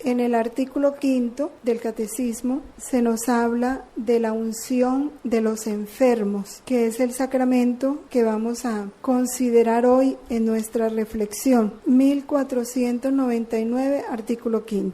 En el artículo 5 del Catecismo se nos habla de la unción de los enfermos, que es el sacramento que vamos a considerar hoy en nuestra reflexión. 1499, artículo 5.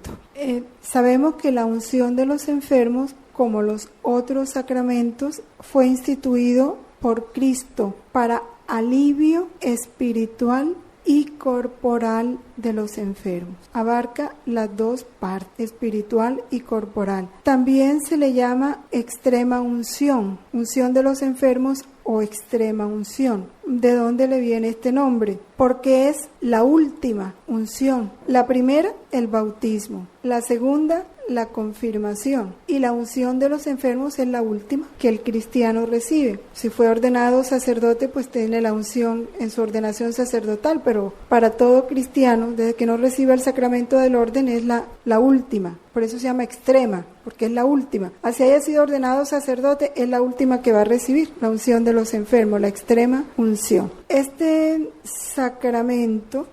Sabemos que la unción de los enfermos, como los otros sacramentos, fue instituido por Cristo para alivio espiritual y corporal de los enfermos. Abarca las dos partes, espiritual y corporal. También se le llama extrema unción, unción de los enfermos o extrema unción. ¿De dónde le viene este nombre? Porque es la última unción. La primera, el bautismo. La segunda, la confirmación, y la unción de los enfermos es la última que el cristiano recibe. Si fue ordenado sacerdote, pues tiene la unción en su ordenación sacerdotal, pero para todo cristiano, desde que no recibe el sacramento del orden, es la última. Por eso se llama extrema, porque es la última. Así haya sido ordenado sacerdote, es la última que va a recibir, la unción de los enfermos, la extrema unción. Este sacramento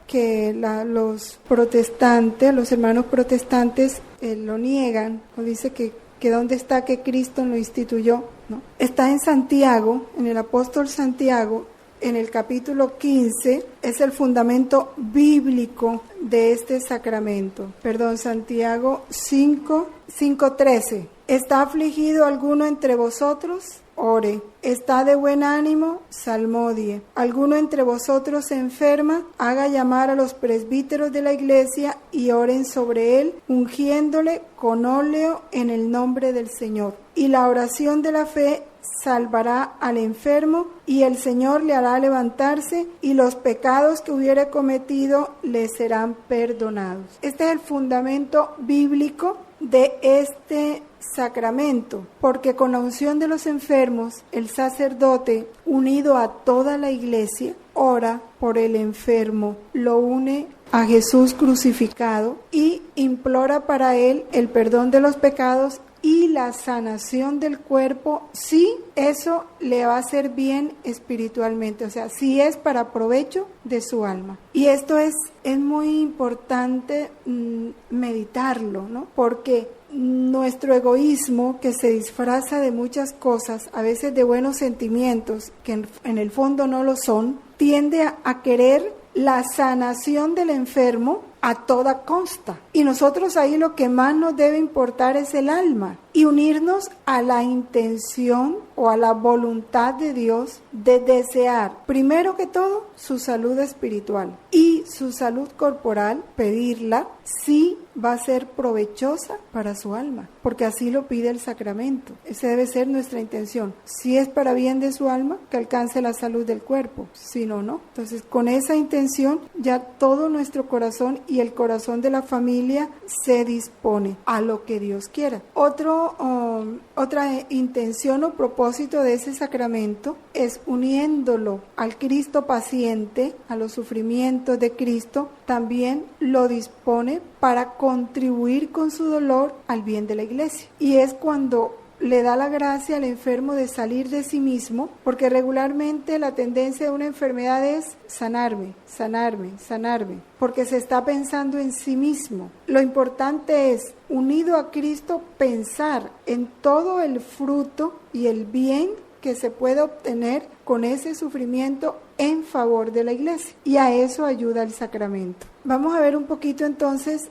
que los protestantes, los hermanos protestantes lo niegan, o dice que dónde está que Cristo lo instituyó, ¿no? Está en Santiago, en el apóstol Santiago, en el capítulo 15, es el fundamento bíblico de este sacramento. Santiago 5:13. ¿Está afligido alguno entre vosotros? Ore. ¿Está de buen ánimo? Salmodie. ¿Alguno entre vosotros se enferma? Haga llamar a los presbíteros de la iglesia y oren sobre él, ungiéndole con óleo en el nombre del Señor. Y la oración de la fe salvará al enfermo, y el Señor le hará levantarse, y los pecados que hubiere cometido le serán perdonados. Este es el fundamento bíblico de este sacramento, porque con la unción de los enfermos, el sacerdote, unido a toda la iglesia, ora por el enfermo, lo une a Jesús crucificado y implora para él el perdón de los pecados y la sanación del cuerpo, si eso le va a hacer bien espiritualmente, o sea, si es para provecho de su alma. Y esto es muy importante meditarlo, ¿no? Porque nuestro egoísmo, que se disfraza de muchas cosas, a veces de buenos sentimientos, que en el fondo no lo son, tiende a querer la sanación del enfermo a toda costa. Y nosotros ahí lo que más nos debe importar es el alma, y unirnos a la intención o a la voluntad de Dios de desear, primero que todo, su salud espiritual y su salud corporal, pedirla si va a ser provechosa para su alma, porque así lo pide el sacramento. Esa debe ser nuestra intención. Si es para bien de su alma, que alcance la salud del cuerpo, si no, no. Entonces, con esa intención, ya todo nuestro corazón y el corazón de la familia se dispone a lo que Dios quiera. Otra intención o propósito de ese sacramento es, uniéndolo al Cristo paciente, a los sufrimientos de Cristo, también lo dispone para contribuir con su dolor al bien de la iglesia. Y es cuando le da la gracia al enfermo de salir de sí mismo, porque regularmente la tendencia de una enfermedad es sanarme, porque se está pensando en sí mismo. Lo importante es, unido a Cristo, pensar en todo el fruto y el bien que se puede obtener con ese sufrimiento en favor de la iglesia, y a eso ayuda el sacramento. Vamos a ver un poquito entonces,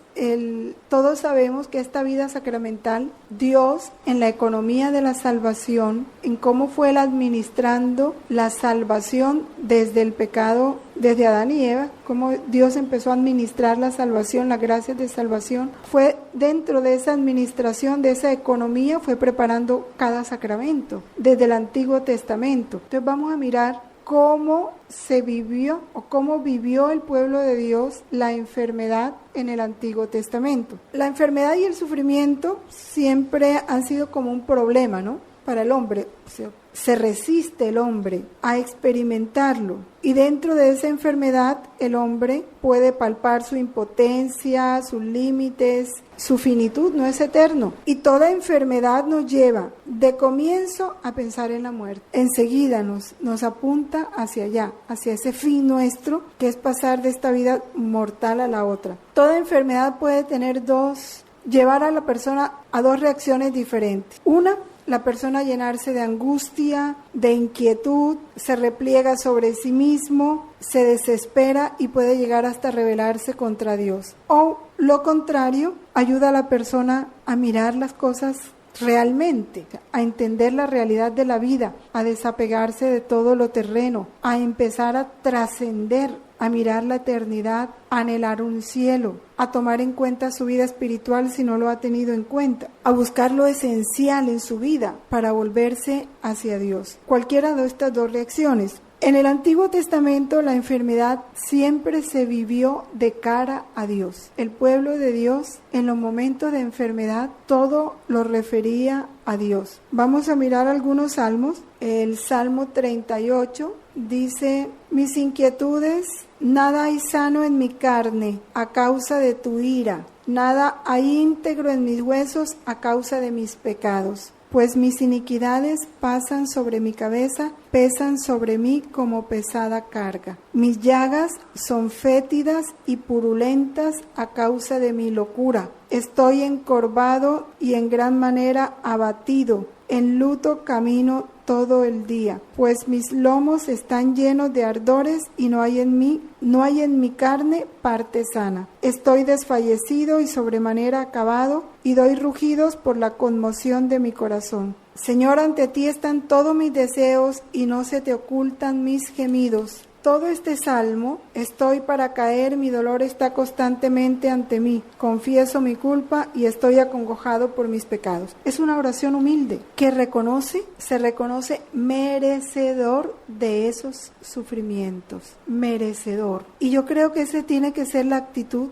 todos sabemos que esta vida sacramental, Dios en la economía de la salvación, en cómo fue Él administrando la salvación desde el pecado, desde Adán y Eva, cómo Dios empezó a administrar la salvación, las gracias de salvación, fue dentro de esa administración, de esa economía, fue preparando cada sacramento, desde el Antiguo Testamento. Entonces vamos a mirar cómo se vivió o cómo vivió el pueblo de Dios la enfermedad en el Antiguo Testamento. La enfermedad y el sufrimiento siempre han sido como un problema, ¿no?, para el hombre. O sea, se resiste el hombre a experimentarlo, y dentro de esa enfermedad el hombre puede palpar su impotencia, sus límites, su finitud, no es eterno, y toda enfermedad nos lleva de comienzo a pensar en la muerte. Enseguida nos apunta hacia allá, hacia ese fin nuestro, que es pasar de esta vida mortal a la otra. Toda enfermedad puede tener llevar a la persona a dos reacciones diferentes. Una, la persona llenarse de angustia, de inquietud, se repliega sobre sí mismo, se desespera y puede llegar hasta rebelarse contra Dios. O lo contrario, ayuda a la persona a mirar las cosas realmente, a entender la realidad de la vida, a desapegarse de todo lo terreno, a empezar a trascender, a mirar la eternidad, a anhelar un cielo, a tomar en cuenta su vida espiritual si no lo ha tenido en cuenta, a buscar lo esencial en su vida para volverse hacia Dios. Cualquiera de estas dos reacciones. En el Antiguo Testamento la enfermedad siempre se vivió de cara a Dios. El pueblo de Dios en los momentos de enfermedad todo lo refería a Dios. Vamos a mirar algunos salmos. El Salmo 38 dice: mis inquietudes, nada hay sano en mi carne a causa de tu ira, nada hay íntegro en mis huesos a causa de mis pecados. Pues mis iniquidades pasan sobre mi cabeza, pesan sobre mí como pesada carga. Mis llagas son fétidas y purulentas a causa de mi locura. Estoy encorvado y en gran manera abatido. En luto camino todo el día, pues mis lomos están llenos de ardores y no hay en mi carne parte sana. Estoy desfallecido y sobremanera acabado, y doy rugidos por la conmoción de mi corazón. Señor, ante ti están todos mis deseos y no se te ocultan mis gemidos. Todo este salmo, estoy para caer, mi dolor está constantemente ante mí, confieso mi culpa y estoy acongojado por mis pecados. Es una oración humilde que se reconoce merecedor de esos sufrimientos, merecedor. Y yo creo que esa tiene que ser la actitud,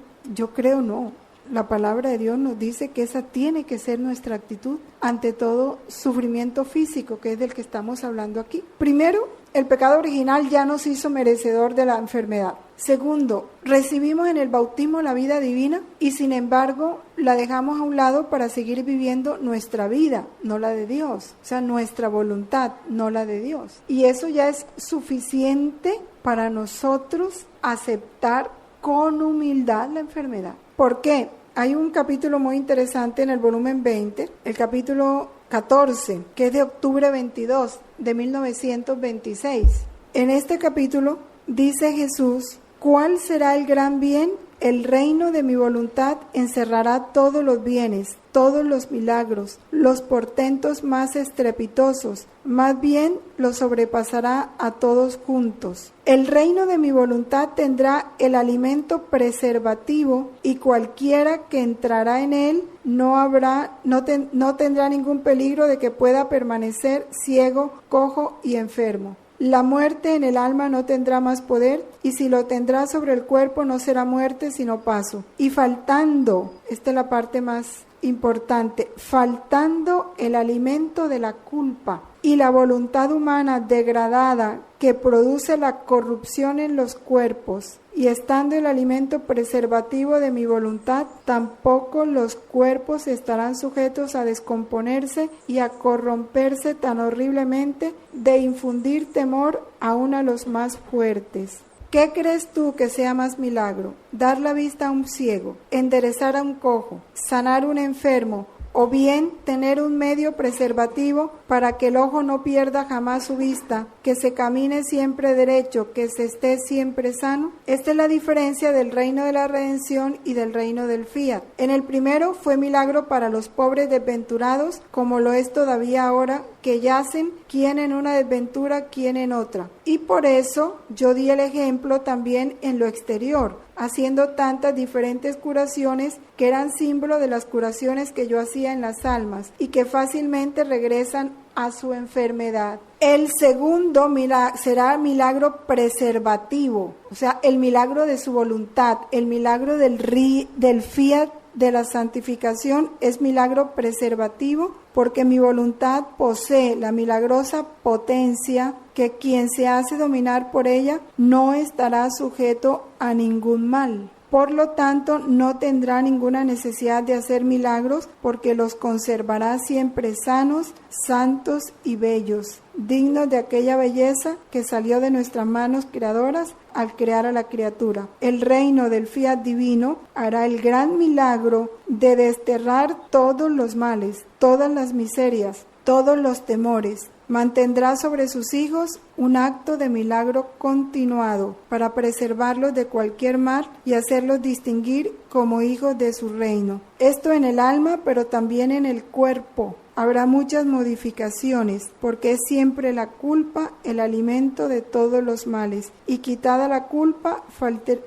la palabra de Dios nos dice que esa tiene que ser nuestra actitud ante todo sufrimiento físico, que es del que estamos hablando aquí. Primero, el pecado original ya nos hizo merecedor de la enfermedad. Segundo, recibimos en el bautismo la vida divina y sin embargo la dejamos a un lado para seguir viviendo nuestra vida, no la de Dios. O sea, nuestra voluntad, no la de Dios. Y eso ya es suficiente para nosotros aceptar con humildad la enfermedad. ¿Por qué? Hay un capítulo muy interesante en el volumen 20, el capítulo 14, que es de octubre 22 de 1926. En este capítulo dice Jesús: ¿cuál será el gran bien? El reino de mi voluntad encerrará todos los bienes, todos los milagros, los portentos más estrepitosos, más bien los sobrepasará a todos juntos. El reino de mi voluntad tendrá el alimento preservativo y cualquiera que entrará en él no tendrá ningún peligro de que pueda permanecer ciego, cojo y enfermo. La muerte en el alma no tendrá más poder, y si lo tendrá sobre el cuerpo no será muerte sino paso. Y faltando, esta es la parte más importante, faltando el alimento de la culpa y la voluntad humana degradada que produce la corrupción en los cuerpos, y estando el alimento preservativo de mi voluntad, tampoco los cuerpos estarán sujetos a descomponerse y a corromperse tan horriblemente de infundir temor aún a los más fuertes. ¿Qué crees tú que sea más milagro? ¿Dar la vista a un ciego, enderezar a un cojo, sanar a un enfermo, o bien tener un medio preservativo para que el ojo no pierda jamás su vista, que se camine siempre derecho, que se esté siempre sano? Esta es la diferencia del reino de la redención y del reino del fiat. En el primero fue milagro para los pobres desventurados, como lo es todavía ahora, que yacen, quién en una desventura, quién en otra. Y por eso yo di el ejemplo también en lo exterior, haciendo tantas diferentes curaciones que eran símbolo de las curaciones que yo hacía en las almas y que fácilmente regresan a su enfermedad. El segundo será milagro preservativo, o sea, el milagro de su voluntad, el milagro del fiat de la santificación es milagro preservativo, porque mi voluntad posee la milagrosa potencia que quien se hace dominar por ella no estará sujeto a ningún mal. Por lo tanto, no tendrá ninguna necesidad de hacer milagros, porque los conservará siempre sanos, santos y bellos, dignos de aquella belleza que salió de nuestras manos creadoras al crear a la criatura. El reino del fiat divino hará el gran milagro de desterrar todos los males, todas las miserias, todos los temores. Mantendrá sobre sus hijos un acto de milagro continuado para preservarlos de cualquier mal y hacerlos distinguir como hijos de su reino. Esto en el alma, pero también en el cuerpo. Habrá muchas modificaciones, porque es siempre la culpa el alimento de todos los males, y quitada la culpa,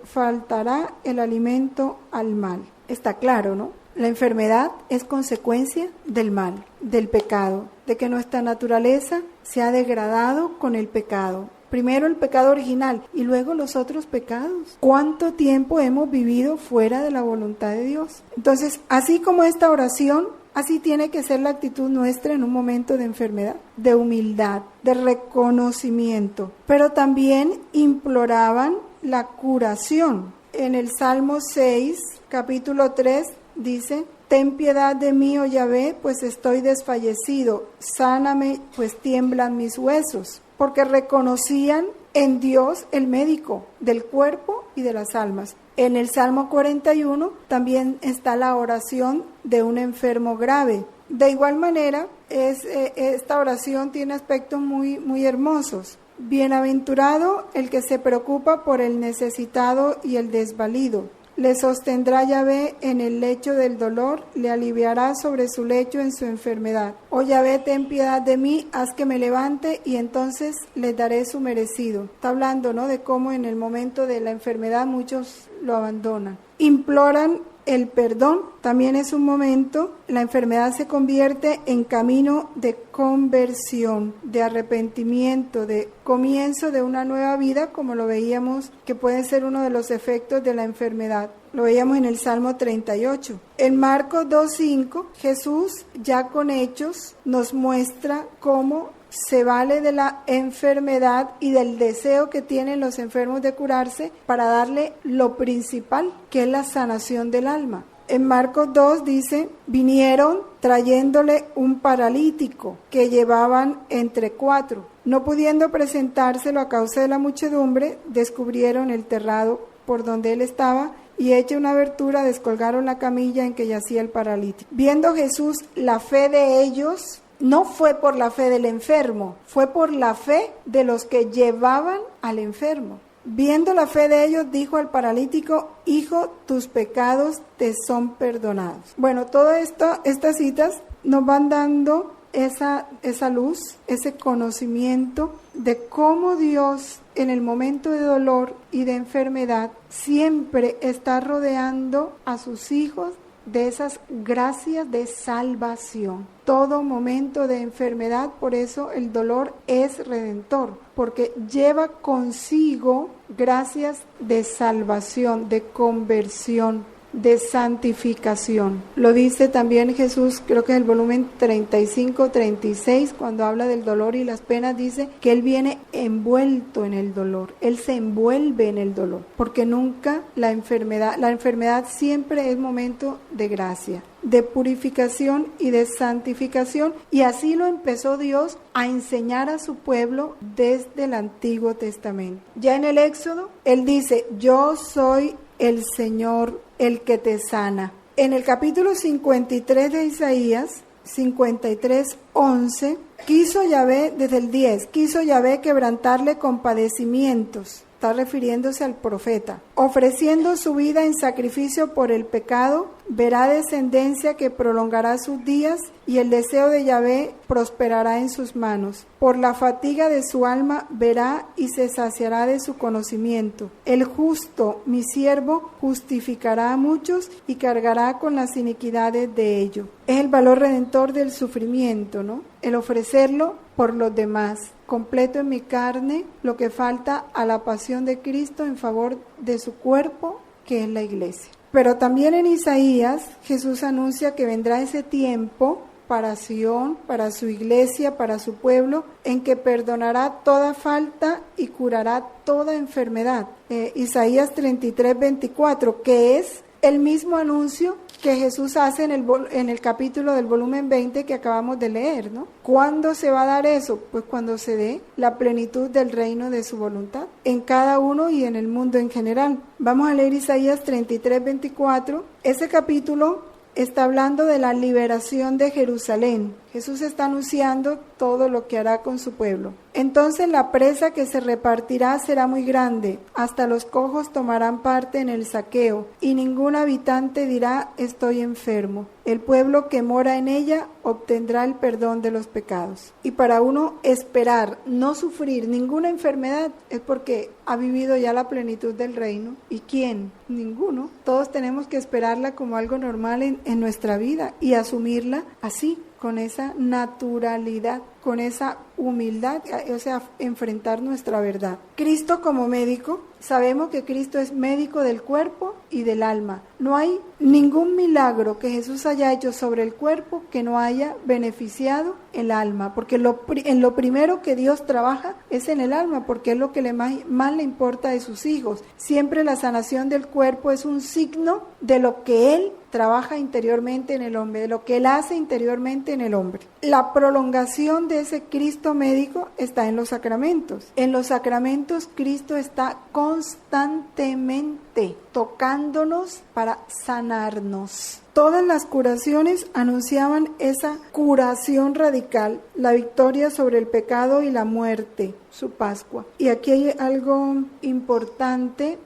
faltará el alimento al mal. Está claro, ¿no? La enfermedad es consecuencia del mal, del pecado, de que nuestra naturaleza se ha degradado con el pecado. Primero el pecado original y luego los otros pecados. ¿Cuánto tiempo hemos vivido fuera de la voluntad de Dios? Entonces, así como esta oración, así tiene que ser la actitud nuestra en un momento de enfermedad, de humildad, de reconocimiento. Pero también imploraban la curación. En el Salmo 6, capítulo 3, dice: ten piedad de mí, oh Yahvé, pues estoy desfallecido, sáname, pues tiemblan mis huesos, porque reconocían en Dios el médico del cuerpo y de las almas. En el Salmo 41 también está la oración de un enfermo grave. De igual manera, esta oración tiene aspectos muy hermosos. Bienaventurado el que se preocupa por el necesitado y el desvalido. Le sostendrá Yahvé en el lecho del dolor, le aliviará sobre su lecho en su enfermedad. Oh Yahvé, ten piedad de mí, haz que me levante y entonces les daré su merecido. Está hablando, ¿no?, de cómo en el momento de la enfermedad muchos lo abandonan. Imploran el perdón, también es un momento, la enfermedad se convierte en camino de conversión, de arrepentimiento, de comienzo de una nueva vida, como lo veíamos que puede ser uno de los efectos de la enfermedad. Lo veíamos en el Salmo 38. En Marcos 2:5, Jesús, ya con hechos, nos muestra cómo se vale de la enfermedad y del deseo que tienen los enfermos de curarse para darle lo principal, que es la sanación del alma. En Marcos 2 dice: vinieron trayéndole un paralítico que llevaban entre 4. No pudiendo presentárselo a causa de la muchedumbre, descubrieron el terrado por donde él estaba y hecha una abertura descolgaron la camilla en que yacía el paralítico. Viendo Jesús la fe de ellos, no fue por la fe del enfermo, fue por la fe de los que llevaban al enfermo. Viendo la fe de ellos, dijo al paralítico: hijo, tus pecados te son perdonados. Bueno, todo esto, estas citas nos van dando esa luz, ese conocimiento de cómo Dios en el momento de dolor y de enfermedad siempre está rodeando a sus hijos de esas gracias de salvación. Todo momento de enfermedad, por eso el dolor es redentor, porque lleva consigo gracias de salvación, de conversión, de santificación. Lo dice también Jesús, creo que es el volumen 35-36, cuando habla del dolor y las penas, dice que Él viene envuelto en el dolor, Él se envuelve en el dolor, porque nunca la enfermedad siempre es momento de gracia, de purificación y de santificación, y así lo empezó Dios a enseñar a su pueblo desde el Antiguo Testamento. Ya en el Éxodo, Él dice: yo soy el Señor, el que te sana. En el capítulo 53 de Isaías, 53:11, quiso Yahvé, desde el 10, quiso Yahvé quebrantarle con padecimientos. Está refiriéndose al profeta. Ofreciendo su vida en sacrificio por el pecado, verá descendencia que prolongará sus días y el deseo de Yahvé prosperará en sus manos. Por la fatiga de su alma verá y se saciará de su conocimiento. El justo, mi siervo, justificará a muchos y cargará con las iniquidades de ellos. Es el valor redentor del sufrimiento, ¿no? El ofrecerlo por los demás. Completo en mi carne lo que falta a la pasión de Cristo en favor de su cuerpo, que es la iglesia. Pero también en Isaías Jesús anuncia que vendrá ese tiempo para Sion, para su iglesia, para su pueblo, en que perdonará toda falta y curará toda enfermedad. Isaías 33:24, que es el mismo anuncio que Jesús hace en el capítulo del volumen 20 que acabamos de leer, ¿no? ¿Cuándo se va a dar eso? Pues cuando se dé la plenitud del reino de su voluntad en cada uno y en el mundo en general. Vamos a leer Isaías 33:24. Ese capítulo está hablando de la liberación de Jerusalén. Jesús está anunciando todo lo que hará con su pueblo. Entonces la presa que se repartirá será muy grande, hasta los cojos tomarán parte en el saqueo, y ningún habitante dirá estoy enfermo. El pueblo que mora en ella obtendrá el perdón de los pecados. Y para uno esperar, no sufrir ninguna enfermedad, es porque ha vivido ya la plenitud del reino. ¿Y quién? Ninguno. Todos tenemos que esperarla como algo normal en nuestra vida y asumirla así, con esa naturalidad, con esa humildad, o sea, enfrentar nuestra verdad. Cristo como médico, sabemos que Cristo es médico del cuerpo y del alma. No hay ningún milagro que Jesús haya hecho sobre el cuerpo que no haya beneficiado el alma, porque en lo primero que Dios trabaja es en el alma, porque es lo que más le importa de sus hijos. Siempre la sanación del cuerpo es un signo de lo que Él trabaja interiormente en el hombre, de lo que Él hace interiormente en el hombre. La prolongación de ese Cristo médico está en los sacramentos. En los sacramentos Cristo está constantemente tocándonos para sanarnos. Todas las curaciones anunciaban esa curación radical, la victoria sobre el pecado y la muerte, su Pascua. Y aquí hay algo importante.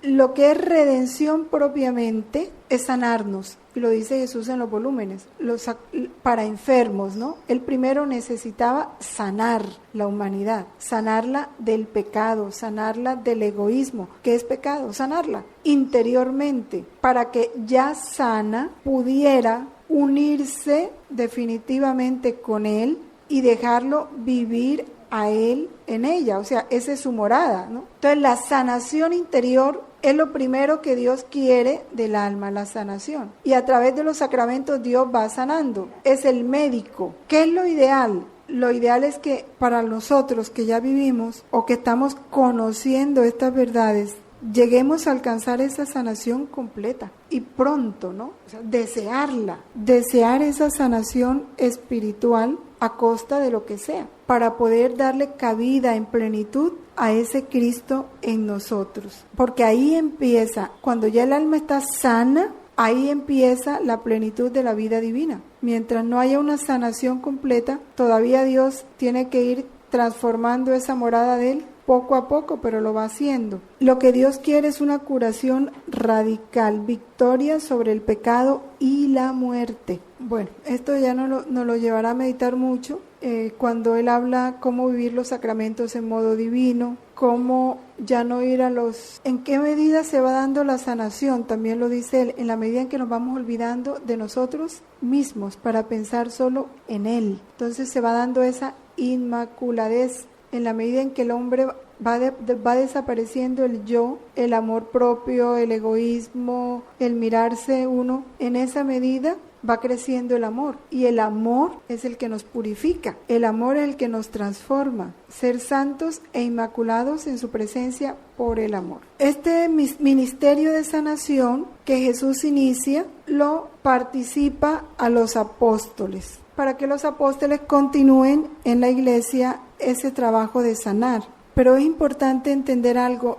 Lo que es redención propiamente es sanarnos, y lo dice Jesús en los volúmenes, para enfermos, ¿no? Él primero necesitaba sanar la humanidad, sanarla del pecado, sanarla del egoísmo. ¿Qué es pecado? Sanarla interiormente, para que ya sana pudiera unirse definitivamente con Él y dejarlo vivir a Él en ella, o sea, esa es su morada, ¿no? Entonces la sanación interior es lo primero que Dios quiere del alma, la sanación. Y a través de los sacramentos Dios va sanando, es el médico. ¿Qué es lo ideal? Lo ideal es que para nosotros que ya vivimos o que estamos conociendo estas verdades, lleguemos a alcanzar esa sanación completa y pronto, ¿no? O sea, desear esa sanación espiritual a costa de lo que sea, para poder darle cabida en plenitud a ese Cristo en nosotros. Porque ahí empieza, cuando ya el alma está sana, ahí empieza la plenitud de la vida divina. Mientras no haya una sanación completa, todavía Dios tiene que ir transformando esa morada de Él poco a poco, pero lo va haciendo. Lo que Dios quiere es una curación radical, victoria sobre el pecado y la muerte. Bueno, esto ya nos lo llevará a meditar mucho cuando Él habla cómo vivir los sacramentos en modo divino, cómo ya no ir en qué medida se va dando la sanación, también lo dice Él, en la medida en que nos vamos olvidando de nosotros mismos para pensar solo en Él. Entonces se va dando esa inmaculadez en la medida en que el hombre va desapareciendo el yo, el amor propio, el egoísmo, el mirarse uno. En esa medida va creciendo el amor, y el amor es el que nos purifica, el amor es el que nos transforma, ser santos e inmaculados en su presencia por el amor. Este ministerio de sanación que Jesús inicia, lo participa a los apóstoles, para que los apóstoles continúen en la iglesia ese trabajo de sanar. Pero es importante entender algo,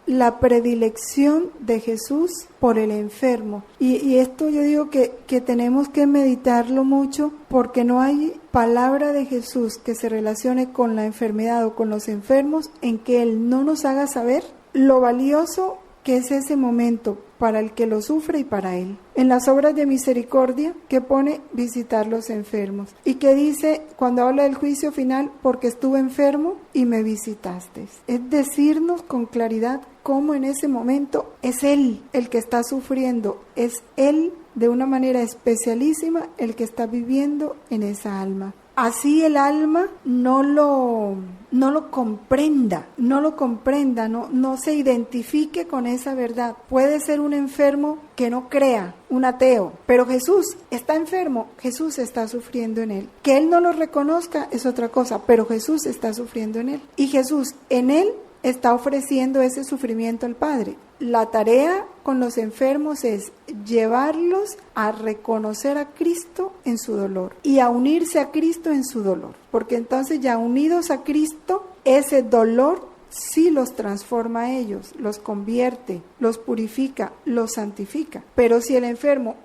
la predilección de Jesús por el enfermo. Y esto yo digo que tenemos que meditarlo mucho, porque no hay palabra de Jesús que se relacione con la enfermedad o con los enfermos en que Él no nos haga saber lo valioso que es ese momento para el que lo sufre y para Él. En las obras de misericordia, que pone visitar los enfermos, y que dice cuando habla del juicio final, porque estuve enfermo y me visitaste. Es decirnos con claridad cómo en ese momento es Él el que está sufriendo, es Él de una manera especialísima el que está viviendo en esa alma. así el alma no lo comprenda, no se identifique con esa verdad. Puede ser un enfermo que no crea, un ateo, pero Jesús está enfermo, Jesús está sufriendo en él. Que él no lo reconozca es otra cosa, pero Jesús está sufriendo en él. Y Jesús en él está ofreciendo ese sufrimiento al Padre. La tarea con los enfermos es llevarlos a reconocer a Cristo en su dolor y a unirse a Cristo en su dolor, porque entonces ya unidos a Cristo, ese dolor sí los transforma a ellos, los convierte, los purifica, los santifica. Pero si el enfermo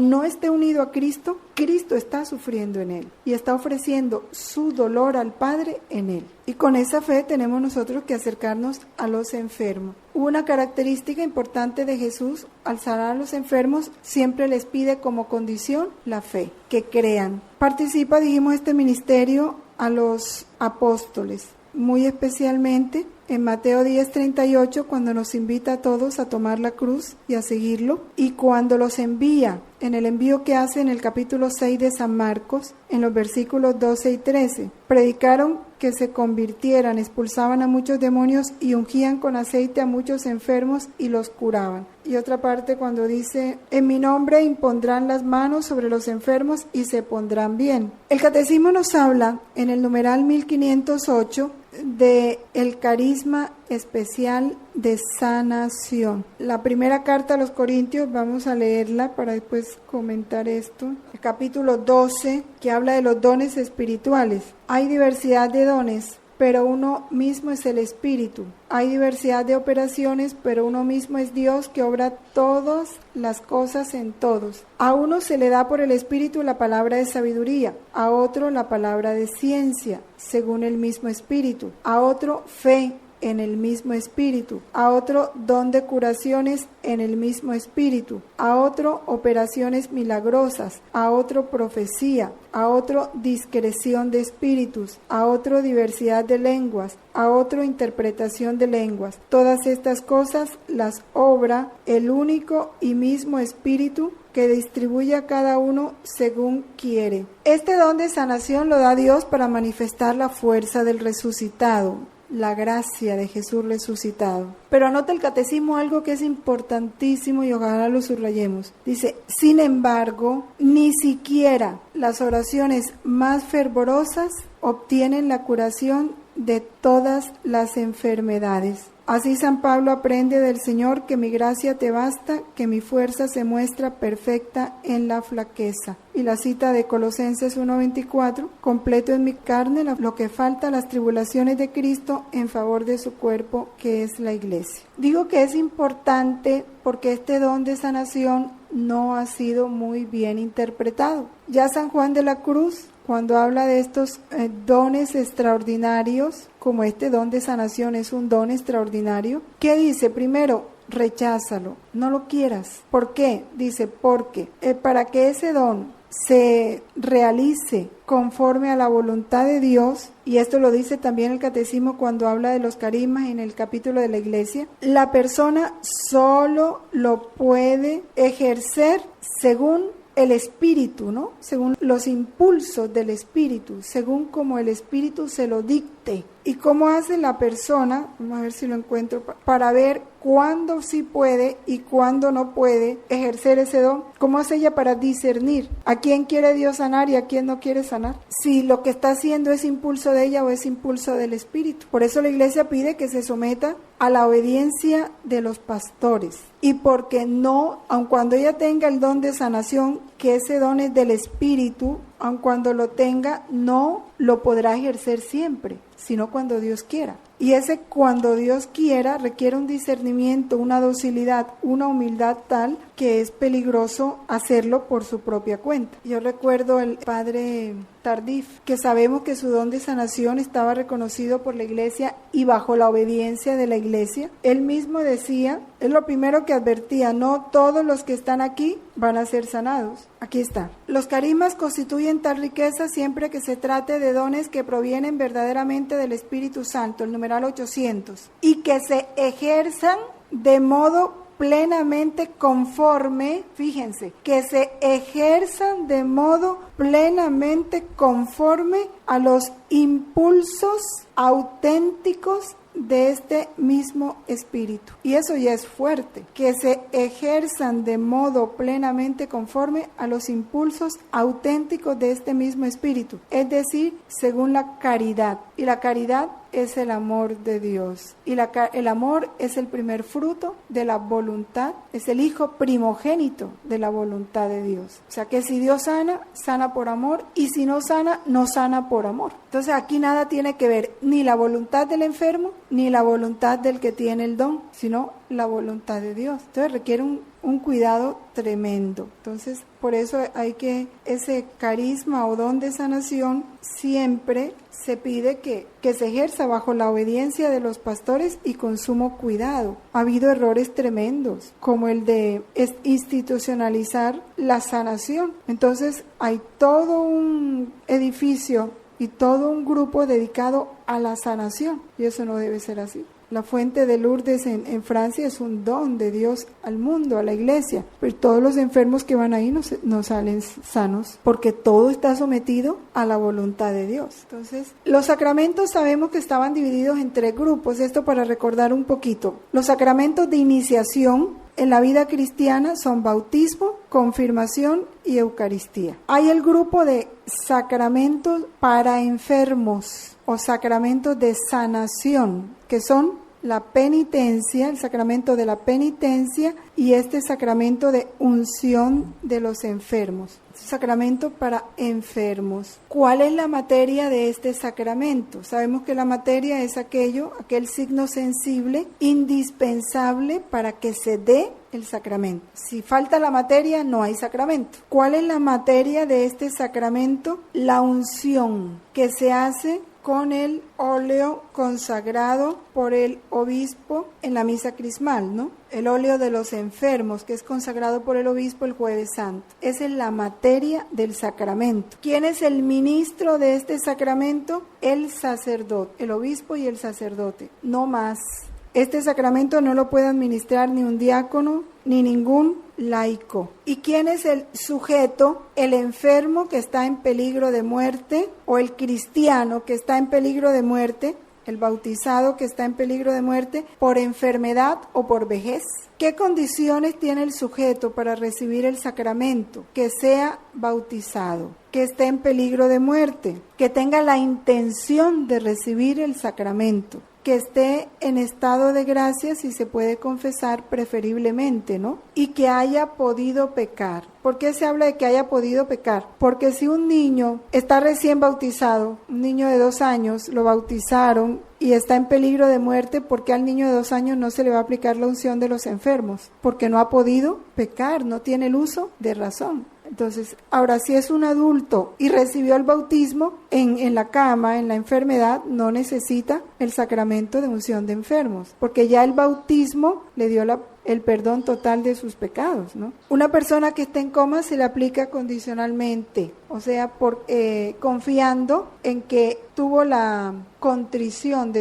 no esté unido a Cristo, Cristo está sufriendo en él y está ofreciendo su dolor al Padre en él. Y con esa fe tenemos nosotros que acercarnos a los enfermos. Una característica importante de Jesús al sanar a los enfermos, siempre les pide como condición la fe, que crean. Participa, dijimos, este ministerio a los apóstoles, muy especialmente en Mateo 10:38, cuando nos invita a todos a tomar la cruz y a seguirlo, y cuando los envía, en el envío que hace en el capítulo 6 de San Marcos, en los versículos 12 y 13. Predicaron que se convirtieran, expulsaban a muchos demonios y ungían con aceite a muchos enfermos y los curaban. Y otra parte cuando dice, en mi nombre impondrán las manos sobre los enfermos y se pondrán bien. El catecismo nos habla en el numeral 1508 de el carisma especial de sanación. La primera carta a los Corintios, vamos a leerla para después comentar esto. El capítulo 12, que habla de los dones espirituales. Hay diversidad de dones, pero uno mismo es el Espíritu. Hay diversidad de operaciones, pero uno mismo es Dios que obra todas las cosas en todos. A uno se le da por el Espíritu la palabra de sabiduría, a otro la palabra de ciencia, según el mismo Espíritu, a otro fe en el mismo Espíritu, a otro don de curaciones en el mismo Espíritu, a otro operaciones milagrosas, a otro profecía, a otro discreción de espíritus, a otro diversidad de lenguas, a otro interpretación de lenguas. Todas estas cosas las obra el único y mismo Espíritu, que distribuye a cada uno según quiere. Este don de sanación lo da Dios para manifestar la fuerza del resucitado, la gracia de Jesús resucitado. Pero anota el catecismo algo que es importantísimo y ojalá lo subrayemos. Dice, sin embargo, ni siquiera las oraciones más fervorosas obtienen la curación de todas las enfermedades. Así San Pablo aprende del Señor que mi gracia te basta, que mi fuerza se muestra perfecta en la flaqueza. Y la cita de Colosenses 1:24, completo en mi carne lo que falta las tribulaciones de Cristo en favor de su cuerpo, que es la Iglesia. Digo que es importante porque este don de sanación no ha sido muy bien interpretado. Ya San Juan de la Cruz, cuando habla de estos dones extraordinarios, como este don de sanación es un don extraordinario, ¿qué dice? Primero, recházalo, no lo quieras. ¿Por qué? Dice, porque para que ese don se realice conforme a la voluntad de Dios, y esto lo dice también el catecismo cuando habla de los carismas en el capítulo de la Iglesia, la persona solo lo puede ejercer según el Espíritu, ¿no? Según los impulsos del Espíritu, según como el Espíritu se lo dicte. ¿Y cómo hace la persona? Vamos a ver si lo encuentro, para ver cuándo sí puede y cuándo no puede ejercer ese don. ¿Cómo hace ella para discernir a quién quiere Dios sanar y a quién no quiere sanar? Si lo que está haciendo es impulso de ella o es impulso del Espíritu. Por eso la Iglesia pide que se someta a la obediencia de los pastores. Y porque no, aun cuando ella tenga el don de sanación, que ese don es del Espíritu, aun cuando lo tenga, no lo podrá ejercer siempre, sino cuando Dios quiera. Y ese cuando Dios quiera requiere un discernimiento, una docilidad, una humildad tal que es peligroso hacerlo por su propia cuenta. Yo recuerdo el padre Tardif, que sabemos que su don de sanación estaba reconocido por la Iglesia y bajo la obediencia de la Iglesia. Él mismo decía, es lo primero que advertía, no todos los que están aquí van a ser sanados. Aquí está. Los carismas constituyen tal riqueza siempre que se trate de dones que provienen verdaderamente del Espíritu Santo, el numeral 800, y que se ejerzan de modo plenamente conforme, fíjense, que se ejerzan de modo plenamente conforme a los impulsos auténticos de este mismo espíritu. Y eso ya es fuerte, que se ejerzan de modo plenamente conforme a los impulsos auténticos de este mismo espíritu, es decir, según la caridad. Y la caridad es el amor de Dios. Y el amor es el primer fruto de la voluntad, es el hijo primogénito de la voluntad de Dios. O sea que si Dios sana, sana por amor, y si no sana, no sana por amor. Entonces aquí nada tiene que ver ni la voluntad del enfermo, ni la voluntad del que tiene el don, sino la voluntad de Dios. Entonces requiere un cuidado tremendo. Entonces, por eso hay que, ese carisma o don de sanación, siempre se pide que se ejerza bajo la obediencia de los pastores y con sumo cuidado. Ha habido errores tremendos, como el de institucionalizar la sanación. Entonces, hay todo un edificio y todo un grupo dedicado a la sanación, y eso no debe ser así. La fuente de Lourdes en Francia es un don de Dios al mundo, a la iglesia. Pero todos los enfermos que van ahí no salen sanos, porque todo está sometido a la voluntad de Dios. Entonces, los sacramentos sabemos que estaban divididos en 3 grupos. Esto para recordar un poquito. Los sacramentos de iniciación en la vida cristiana son bautismo, confirmación y Eucaristía. Hay el grupo de sacramentos para enfermos o sacramentos de sanación, que son la penitencia, el sacramento de la penitencia y este sacramento de unción de los enfermos. Sacramento para enfermos. ¿Cuál es la materia de este sacramento? Sabemos que la materia es aquel signo sensible indispensable para que se dé el sacramento. Si falta la materia, no hay sacramento. ¿Cuál es la materia de este sacramento? La unción, que se hace con el óleo consagrado por el obispo en la misa crismal, ¿no? El óleo de los enfermos, que es consagrado por el obispo el Jueves Santo. Esa es la materia del sacramento. ¿Quién es el ministro de este sacramento? El sacerdote, el obispo y el sacerdote, no más. Este sacramento no lo puede administrar ni un diácono ni ningún laico. ¿Y quién es el sujeto? El enfermo que está en peligro de muerte, o el cristiano que está en peligro de muerte, el bautizado que está en peligro de muerte por enfermedad o por vejez. ¿Qué condiciones tiene el sujeto para recibir el sacramento? Que sea bautizado, que esté en peligro de muerte, que tenga la intención de recibir el sacramento, que esté en estado de gracia, si se puede confesar preferiblemente, ¿no? Y que haya podido pecar. ¿Por qué se habla de que haya podido pecar? Porque si un niño está recién bautizado, un niño de 2 años, lo bautizaron y está en peligro de muerte, ¿por qué al niño de 2 años no se le va a aplicar la unción de los enfermos? Porque no ha podido pecar, no tiene el uso de razón. Entonces, ahora si es un adulto y recibió el bautismo en la cama, en la enfermedad, no necesita el sacramento de unción de enfermos, porque ya el bautismo le dio el perdón total de sus pecados, ¿no? Una persona que está en coma se le aplica condicionalmente, o sea, confiando en que tuvo la contrición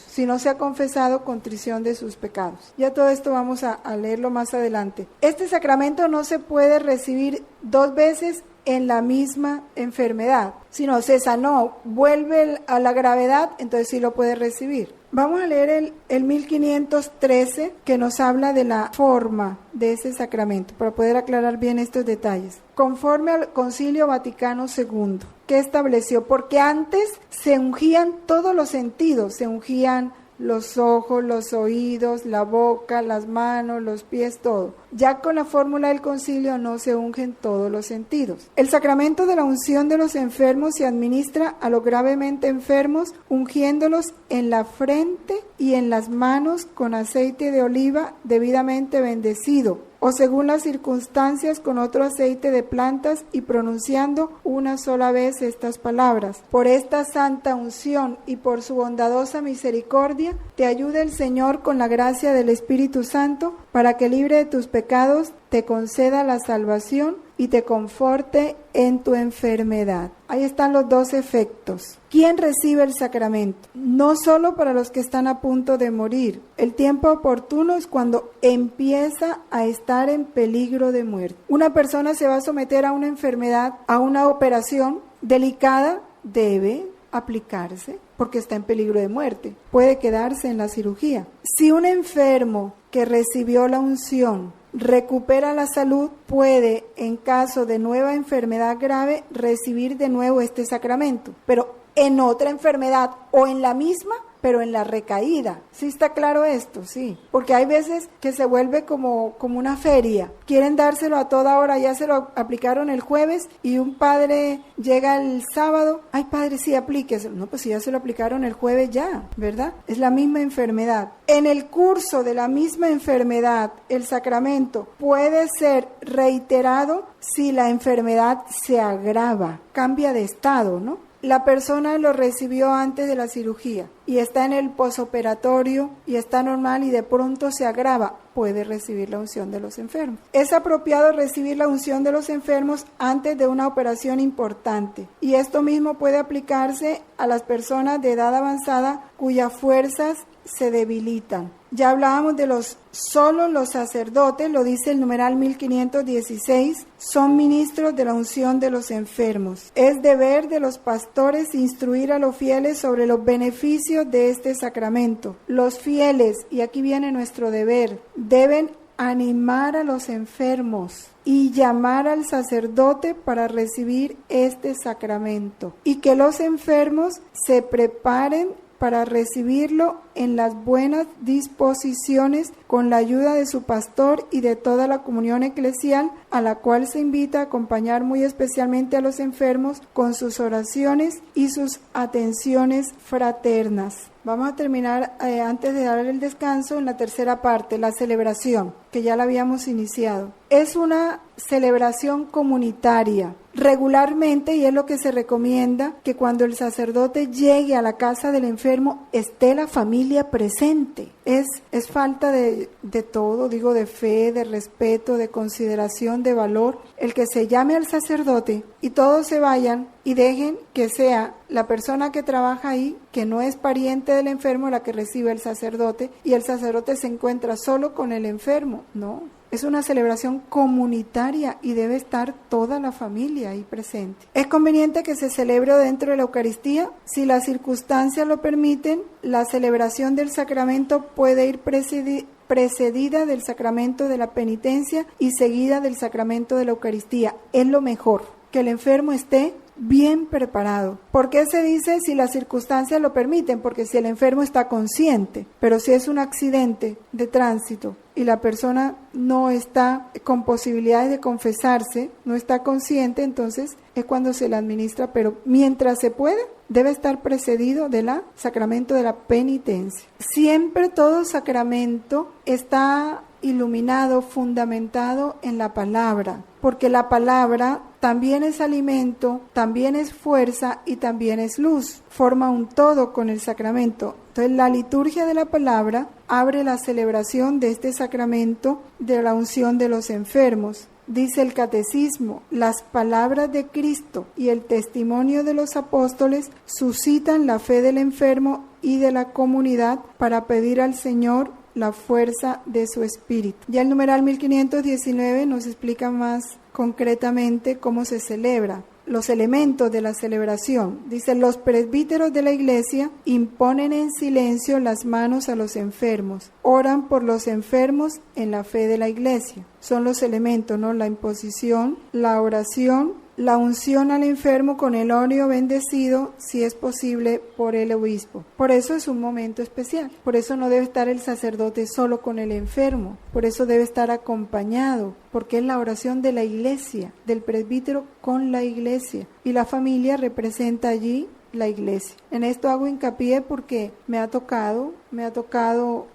si no se ha confesado, contrición de sus pecados. Ya todo esto vamos a leerlo más adelante. Este sacramento no se puede recibir 2 veces en la misma enfermedad, sino se sanó, vuelve a la gravedad, entonces sí lo puede recibir. Vamos a leer el 1513, que nos habla de la forma de ese sacramento, para poder aclarar bien estos detalles. Conforme al Concilio Vaticano II, que estableció, porque antes se ungían todos los sentidos, se ungían los ojos, los oídos, la boca, las manos, los pies, todo. Ya con la fórmula del concilio no se ungen todos los sentidos. El sacramento de la unción de los enfermos se administra a los gravemente enfermos, ungiéndolos en la frente y en las manos con aceite de oliva debidamente bendecido, o según las circunstancias con otro aceite de plantas, y pronunciando una sola vez estas palabras: por esta santa unción y por su bondadosa misericordia, te ayude el Señor con la gracia del Espíritu Santo para que libre de tus pecados te conceda la salvación y te conforte en tu enfermedad. Ahí están los dos efectos. ¿Quién recibe el sacramento? No solo para los que están a punto de morir. El tiempo oportuno es cuando empieza a estar en peligro de muerte. Una persona se va a someter a una enfermedad, a una operación delicada, debe aplicarse porque está en peligro de muerte. Puede quedarse en la cirugía. Si un enfermo que recibió la unción recupera la salud, puede, en caso de nueva enfermedad grave, recibir de nuevo este sacramento, pero en otra enfermedad o en la misma, pero en la recaída. ¿Sí está claro esto? Sí. Porque hay veces que se vuelve como una feria. Quieren dárselo a toda hora, ya se lo aplicaron el jueves y un padre llega el sábado. Ay, padre, sí, aplíqueselo. No, pues si ya se lo aplicaron el jueves ya, ¿verdad? Es la misma enfermedad. En el curso de la misma enfermedad, el sacramento puede ser reiterado si la enfermedad se agrava, cambia de estado, ¿no? La persona lo recibió antes de la cirugía y está en el posoperatorio y está normal y de pronto se agrava, puede recibir la unción de los enfermos. Es apropiado recibir la unción de los enfermos antes de una operación importante y esto mismo puede aplicarse a las personas de edad avanzada cuyas fuerzas se debilitan. Ya hablábamos de solo los sacerdotes, lo dice el numeral 1516, son ministros de la unción de los enfermos. Es deber de los pastores instruir a los fieles sobre los beneficios de este sacramento. Los fieles, y aquí viene nuestro deber, deben animar a los enfermos y llamar al sacerdote para recibir este sacramento. Y que los enfermos se preparen para recibirlo en las buenas disposiciones con la ayuda de su pastor y de toda la comunión eclesial, a la cual se invita a acompañar muy especialmente a los enfermos con sus oraciones y sus atenciones fraternas. Vamos a terminar antes de dar el descanso en la tercera parte, la celebración, que ya la habíamos iniciado. Es una celebración comunitaria. Regularmente, y es lo que se recomienda, que cuando el sacerdote llegue a la casa del enfermo esté la familia presente. Es falta de todo, digo, de fe, de respeto, de consideración, de valor, el que se llame al sacerdote y todos se vayan y dejen que sea la persona que trabaja ahí, que no es pariente del enfermo, la que recibe el sacerdote, y el sacerdote se encuentra solo con el enfermo. No, es una celebración comunitaria y debe estar toda la familia ahí presente. Es conveniente que se celebre dentro de la Eucaristía. Si las circunstancias lo permiten, la celebración del sacramento puede ir precedida del sacramento de la penitencia y seguida del sacramento de la Eucaristía. Es lo mejor, que el enfermo esté bien preparado. ¿Por qué se dice si las circunstancias lo permiten? Porque si el enfermo está consciente, pero si es un accidente de tránsito y la persona no está con posibilidades de confesarse, no está consciente, entonces es cuando se le administra, pero mientras se puede, debe estar precedido del sacramento de la penitencia. Siempre todo sacramento está iluminado, fundamentado en la palabra, porque la palabra también es alimento, también es fuerza y también es luz. Forma un todo con el sacramento. Entonces la liturgia de la palabra abre la celebración de este sacramento de la unción de los enfermos. Dice el catecismo, las palabras de Cristo y el testimonio de los apóstoles suscitan la fe del enfermo y de la comunidad para pedir al Señor la fuerza de su espíritu. Ya el numeral 1519 nos explica más concretamente cómo se celebra. Los elementos de la celebración. Dice, los presbíteros de la iglesia imponen en silencio las manos a los enfermos, oran por los enfermos en la fe de la iglesia. Son los elementos, ¿no? La imposición, la oración, la unción al enfermo con el óleo bendecido, si es posible, por el obispo. Por eso es un momento especial. Por eso no debe estar el sacerdote solo con el enfermo. Por eso debe estar acompañado, porque es la oración de la iglesia, del presbítero con la iglesia. Y la familia representa allí la iglesia. En esto hago hincapié porque me ha tocado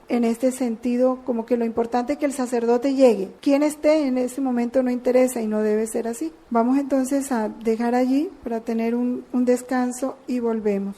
en este sentido, como que lo importante es que el sacerdote llegue. Quien esté en ese momento no interesa y no debe ser así. Vamos entonces a dejar allí para tener un descanso y volvemos.